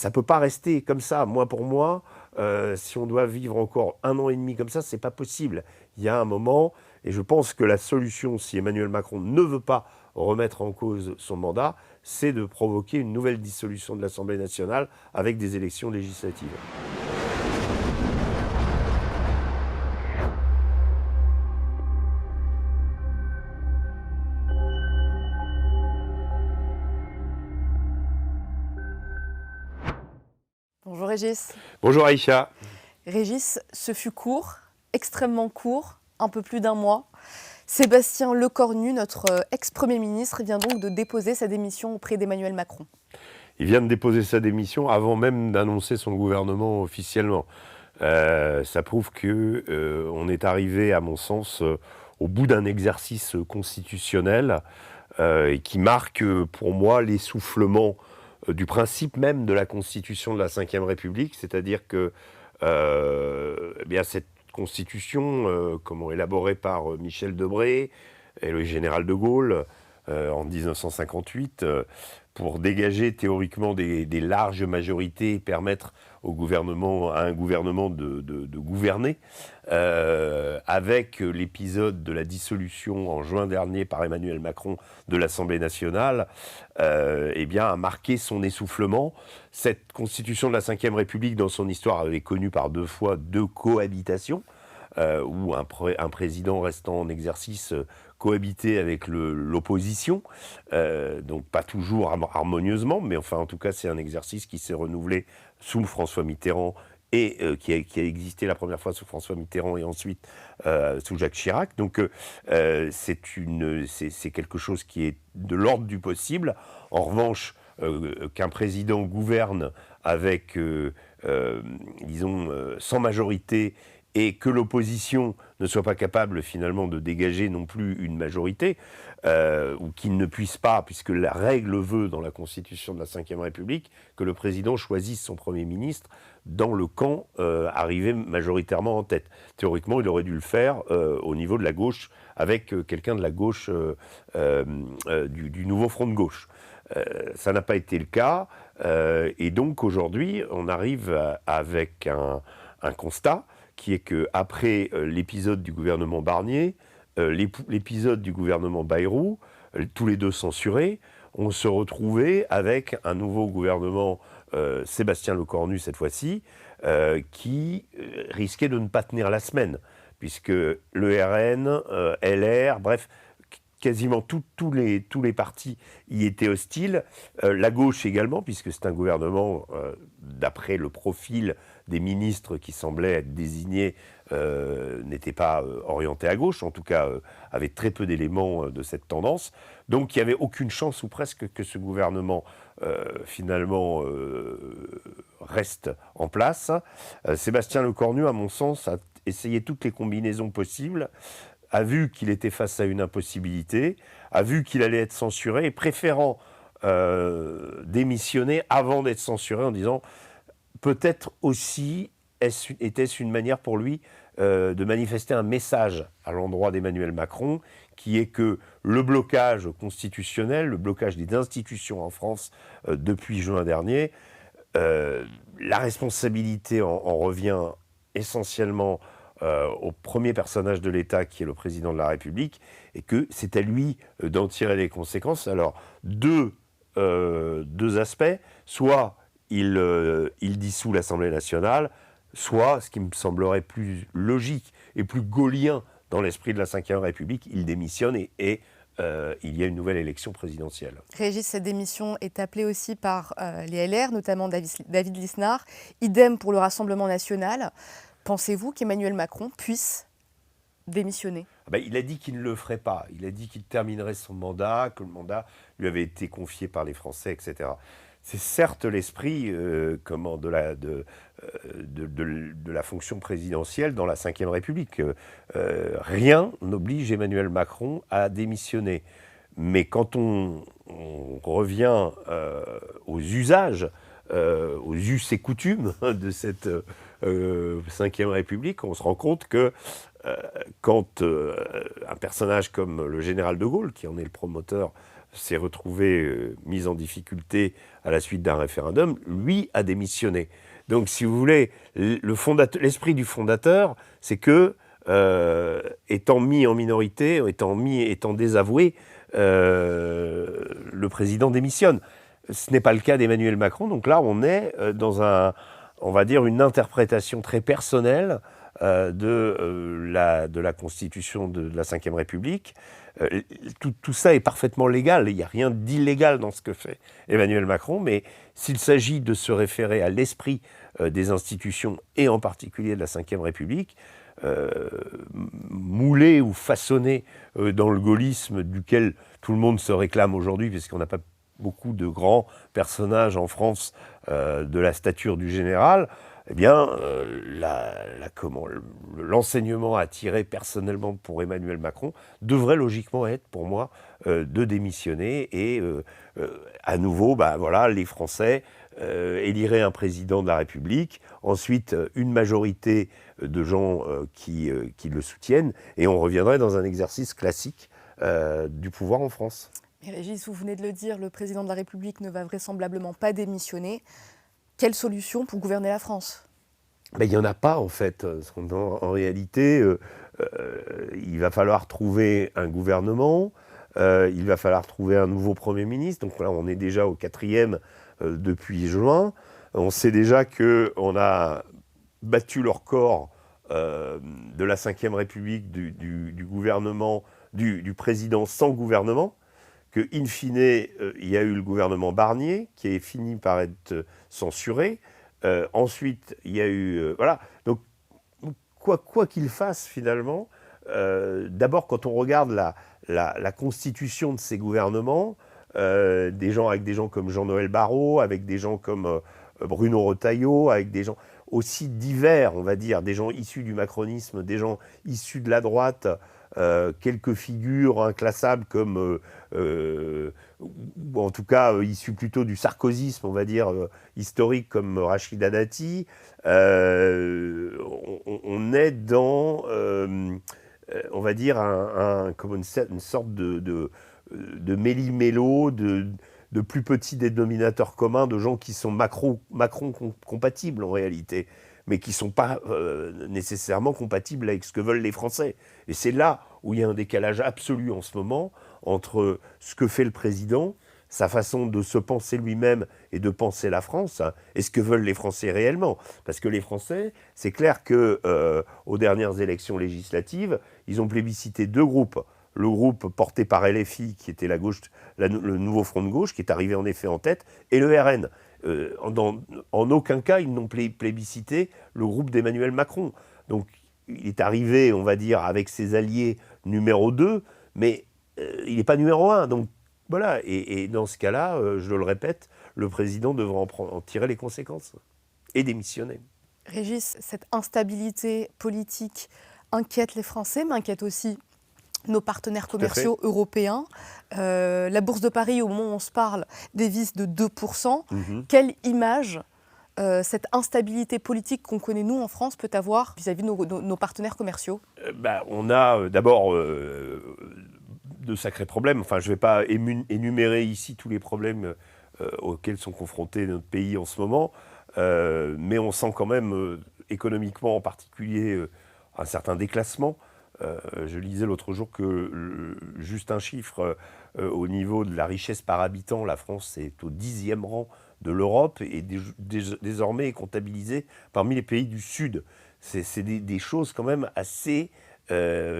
ça ne peut pas rester comme ça. Moi, pour moi, si on doit vivre encore 1 an et demi comme ça, c'est pas possible. Il y a un moment, et je pense que la solution, si Emmanuel Macron ne veut pas remettre en cause son mandat, c'est de provoquer une nouvelle dissolution de l'Assemblée nationale avec des élections législatives. Bonjour Régis. Bonjour Aïcha. Régis, ce fut court, extrêmement court, un peu plus d'un mois. Sébastien Lecornu, notre ex-premier ministre, vient donc de déposer sa démission auprès d'Emmanuel Macron. Il vient de déposer sa démission avant même d'annoncer son gouvernement officiellement. Ça prouve qu'on est arrivé, à mon sens, au bout d'un exercice constitutionnel et qui marque, pour moi, l'essoufflement du principe même de la Constitution de la Ve République, c'est-à-dire que eh bien, cette Constitution, élaborée par Michel Debré et le général de Gaulle en 1958, pour dégager théoriquement des larges majorités et permettre à un gouvernement de gouverner, avec l'épisode de la dissolution en juin dernier par Emmanuel Macron de l'Assemblée nationale, a marqué son essoufflement. Cette constitution de la Ve République, dans son histoire, avait connu par 2 fois 2 cohabitations, où un président restant en exercice cohabiter avec l'opposition, donc pas toujours harmonieusement, mais enfin en tout cas c'est un exercice qui s'est renouvelé sous François Mitterrand et qui a existé la première fois sous François Mitterrand et ensuite sous Jacques Chirac. Donc c'est quelque chose qui est de l'ordre du possible. En revanche, qu'un président gouverne avec, sans majorité, et que l'opposition ne soit pas capable finalement de dégager non plus une majorité, ou qu'il ne puisse pas, puisque la règle veut dans la Constitution de la Ve République que le président choisisse son Premier ministre dans le camp arrivé majoritairement en tête. Théoriquement, il aurait dû le faire au niveau de la gauche, avec quelqu'un de la gauche, du nouveau front de gauche. Ça n'a pas été le cas, et donc aujourd'hui, on arrive avec un constat, qui est qu'après l'épisode du gouvernement Barnier, l'épisode du gouvernement Bayrou, tous les deux censurés, on se retrouvait avec un nouveau gouvernement, Sébastien Lecornu cette fois-ci, qui risquait de ne pas tenir la semaine, puisque le RN, LR, bref, quasiment tous les partis y étaient hostiles, la gauche également, puisque c'est un gouvernement, d'après le profil des ministres qui semblaient être désignés, n'était pas orienté à gauche, en tout cas avait très peu d'éléments de cette tendance. Donc il n'y avait aucune chance, ou presque, que ce gouvernement finalement reste en place. Sébastien Lecornu, à mon sens, a essayé toutes les combinaisons possibles, a vu qu'il était face à une impossibilité, a vu qu'il allait être censuré, et préférant démissionner avant d'être censuré, en disant peut-être aussi était-ce une manière pour lui de manifester un message à l'endroit d'Emmanuel Macron, qui est que le blocage constitutionnel, le blocage des institutions en France depuis juin dernier, la responsabilité en revient essentiellement au premier personnage de l'État, qui est le président de la République, et que c'est à lui d'en tirer les conséquences. Alors, deux aspects. Soit il dissout l'Assemblée nationale, soit, ce qui me semblerait plus logique et plus gaullien dans l'esprit de la Ve République, il démissionne et il y a une nouvelle élection présidentielle. Régis, cette démission est appelée aussi par les LR, notamment David Lisnard. Idem pour le Rassemblement national. Pensez-vous qu'Emmanuel Macron puisse démissionner ? Il a dit qu'il ne le ferait pas. Il a dit qu'il terminerait son mandat, que le mandat lui avait été confié par les Français, etc. C'est certes l'esprit de la fonction présidentielle dans la Ve République. Rien n'oblige Emmanuel Macron à démissionner. Mais quand on revient aux usages, aux us et coutumes de cette Ve République, on se rend compte que quand un personnage comme le général de Gaulle, qui en est le promoteur s'est retrouvé mis en difficulté à la suite d'un référendum, lui a démissionné. Donc, si vous voulez, l'esprit du fondateur, c'est que, étant mis en minorité, étant désavoué, le président démissionne. Ce n'est pas le cas d'Emmanuel Macron. Donc là, on est dans on va dire, une interprétation très personnelle de la Constitution de la Ve République. Tout ça est parfaiement légal. Il n'y a rien d'illégal dans ce que fait Emmanuel Macron, mais s'il s'agit de se référer à l'esprit des institutions, et en particulier de la Ve République, moulé ou façonné dans le gaullisme duquel tout le monde se réclame aujourd'hui, puisqu'on n'a pas beaucoup de grands personnages en France de la stature du général, eh bien, l'enseignement à tirer personnellement pour Emmanuel Macron devrait logiquement être, pour moi, de démissionner et à nouveau, voilà, les Français éliraient un président de la République, ensuite une majorité de gens qui le soutiennent, et on reviendrait dans un exercice classique du pouvoir en France. Et Régis, vous venez de le dire, le président de la République ne va vraisemblablement pas démissionner. Quelle solution pour gouverner la France ? Il n'y en a pas, en fait. En réalité, il va falloir trouver un gouvernement, il va falloir trouver un nouveau Premier ministre. Donc là, on est déjà au 4e depuis juin. On sait déjà qu'on a battu le record de la Ve République du gouvernement, du président sans gouvernement, que, in fine, il y a eu le gouvernement Barnier, qui est fini par être censuré. Ensuite, il y a eu... voilà. Donc, quoi qu'il fasse, finalement, d'abord, quand on regarde la constitution de ces gouvernements, avec des gens comme Jean-Noël Barrot, avec des gens comme Bruno Retailleau, avec des gens aussi divers, on va dire, des gens issus du macronisme, des gens issus de la droite, quelques figures inclassables comme, ou en tout cas issues plutôt du sarkozysme, on va dire, historique, comme Rachida Dati. On est dans, on va dire, comme une sorte de méli-mélo, de plus petits dénominateurs communs, de gens qui sont Macron-compatibles en réalité, mais qui ne sont pas nécessairement compatibles avec ce que veulent les Français. Et c'est là où il y a un décalage absolu en ce moment entre ce que fait le président, sa façon de se penser lui-même et de penser la France, et ce que veulent les Français réellement. Parce que les Français, c'est clair qu'aux dernières élections législatives, ils ont plébiscité 2 groupes. Le groupe porté par LFI, qui était la gauche, le nouveau front de gauche, qui est arrivé en effet en tête, et le RN. En aucun cas, ils n'ont plébiscité le groupe d'Emmanuel Macron. Donc, il est arrivé, on va dire, avec ses alliés numéro 2, mais il n'est pas numéro 1. Donc, voilà. Et dans ce cas-là, je le répète, le président devra en tirer les conséquences et démissionner. Régis, cette instabilité politique inquiète les Français, mais inquiète aussi nos partenaires commerciaux européens. La Bourse de Paris, au moment où on se parle, dévisse de 2%. Quelle image cette instabilité politique qu'on connaît, nous, en France, peut avoir vis-à-vis de nos partenaires commerciaux ? On a d'abord de sacrés problèmes. Enfin, je ne vais pas énumérer ici tous les problèmes auxquels sont confrontés notre pays en ce moment, mais on sent quand même, économiquement en particulier, un certain déclassement. Je lisais l'autre jour que, juste un chiffre, au niveau de la richesse par habitant, la France est au 10e rang de l'Europe et désormais est comptabilisée parmi les pays du Sud. C'est des choses quand même assez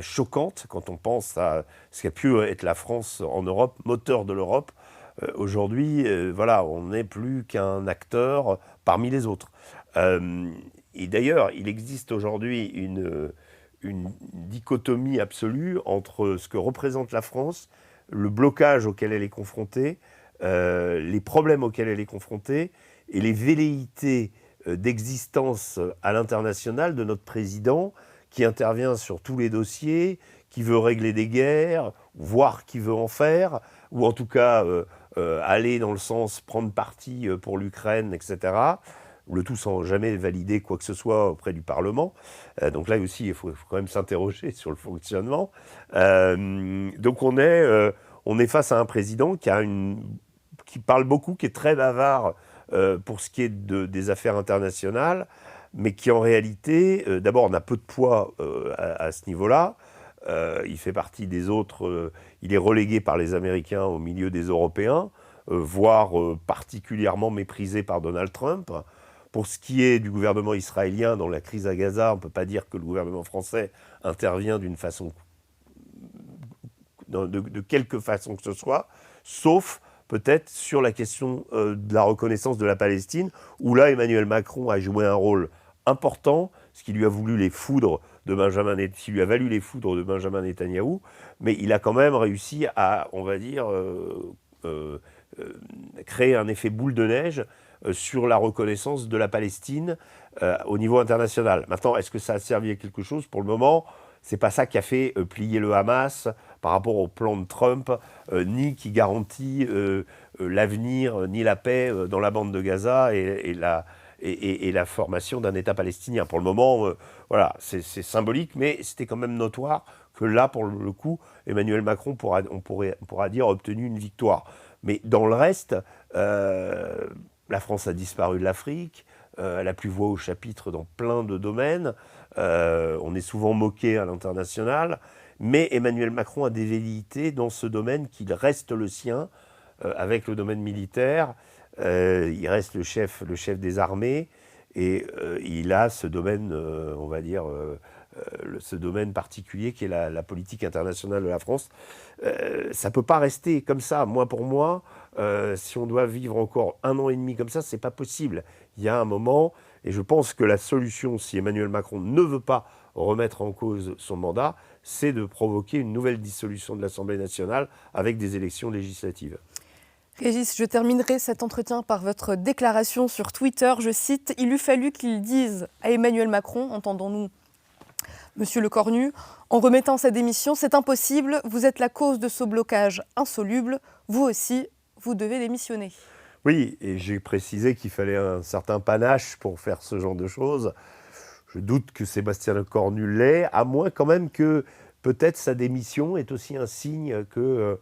choquantes quand on pense à ce qu'a pu être la France en Europe, moteur de l'Europe. Aujourd'hui, voilà, on n'est plus qu'un acteur parmi les autres. Et d'ailleurs, il existe aujourd'hui une dichotomie absolue entre ce que représente la France, le blocage auquel elle est confrontée, les problèmes auxquels elle est confrontée et les velléités d'existence à l'international de notre président qui intervient sur tous les dossiers, qui veut régler des guerres, voire qui veut en faire, ou en tout cas aller dans le sens prendre parti pour l'Ukraine, etc., le tout sans jamais valider quoi que ce soit auprès du Parlement. Donc là aussi, il faut quand même s'interroger sur le fonctionnement. Donc on on est face à un président qui parle beaucoup, qui est très bavard pour ce qui est des affaires internationales, mais qui en réalité, d'abord, n'a peu de poids à ce niveau-là. Il fait partie des autres, il est relégué par les Américains au milieu des Européens, voire particulièrement méprisé par Donald Trump. Pour ce qui est du gouvernement israélien dans la crise à Gaza, on ne peut pas dire que le gouvernement français intervient d'une façon, de quelque façon que ce soit, sauf peut-être sur la question de la reconnaissance de la Palestine, où là Emmanuel Macron a joué un rôle important, ce qui lui a valu les foudres de Benjamin Netanyahou, mais il a quand même réussi à, on va dire, créer un effet boule de neige sur la reconnaissance de la Palestine au niveau international. Maintenant, est-ce que ça a servi à quelque chose? Pour le moment, c'est pas ça qui a fait plier le Hamas par rapport au plan de Trump, ni qui garantit l'avenir, ni la paix dans la bande de Gaza et la formation d'un État palestinien. Pour le moment, voilà, c'est symbolique, mais c'était quand même notoire que là, pour le coup, Emmanuel Macron, on pourra dire, a obtenu une victoire. Mais dans le reste, la France a disparu de l'Afrique, elle n'a plus voix au chapitre dans plein de domaines, on est souvent moqué à l'international, mais Emmanuel Macron a des velléités dans ce domaine qu'il reste le sien, avec le domaine militaire. Il reste le chef des armées, et il a ce domaine, on va dire, ce domaine particulier qui est la politique internationale de la France. Ça ne peut pas rester comme ça. Pour moi, si on doit vivre encore 1 an et demi comme ça, c'est pas possible. Il y a un moment, et je pense que la solution, si Emmanuel Macron ne veut pas remettre en cause son mandat, c'est de provoquer une nouvelle dissolution de l'Assemblée nationale avec des élections législatives. Régis, je terminerai cet entretien par votre déclaration sur Twitter. Je cite « Il eût fallu qu'il dise à Emmanuel Macron, entendons-nous Monsieur Lecornu, en remettant sa démission, c'est impossible, vous êtes la cause de ce blocage insoluble, vous aussi, vous devez démissionner. » Oui, et j'ai précisé qu'il fallait un certain panache pour faire ce genre de choses. Je doute que Sébastien Lecornu l'ait, à moins quand même que peut-être sa démission est aussi un signe que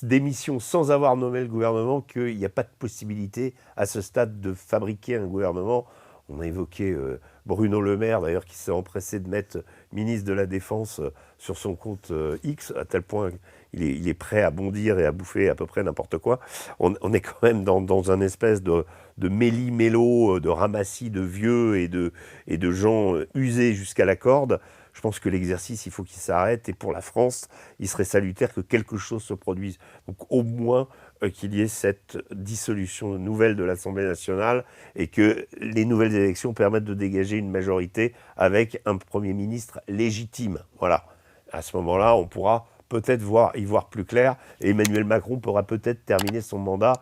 démission sans avoir nommé le gouvernement, qu'il n'y a pas de possibilité à ce stade de fabriquer un gouvernement. On a évoqué Bruno Le Maire, d'ailleurs, qui s'est empressé de mettre ministre de la Défense sur son compte X, à tel point il est prêt à bondir et à bouffer à peu près n'importe quoi. On est quand même dans un espèce de méli-mélo, de ramassis de vieux et de gens usés jusqu'à la corde. Je pense que l'exercice, il faut qu'il s'arrête. Et pour la France, il serait salutaire que quelque chose se produise. Donc au moins qu'il y ait cette dissolution nouvelle de l'Assemblée nationale et que les nouvelles élections permettent de dégager une majorité avec un Premier ministre légitime. Voilà. À ce moment-là, on pourra peut-être y voir plus clair. Et Emmanuel Macron pourra peut-être terminer son mandat,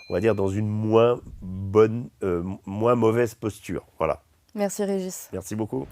on va dire, dans une moins mauvaise posture. Voilà. Merci Régis. Merci beaucoup.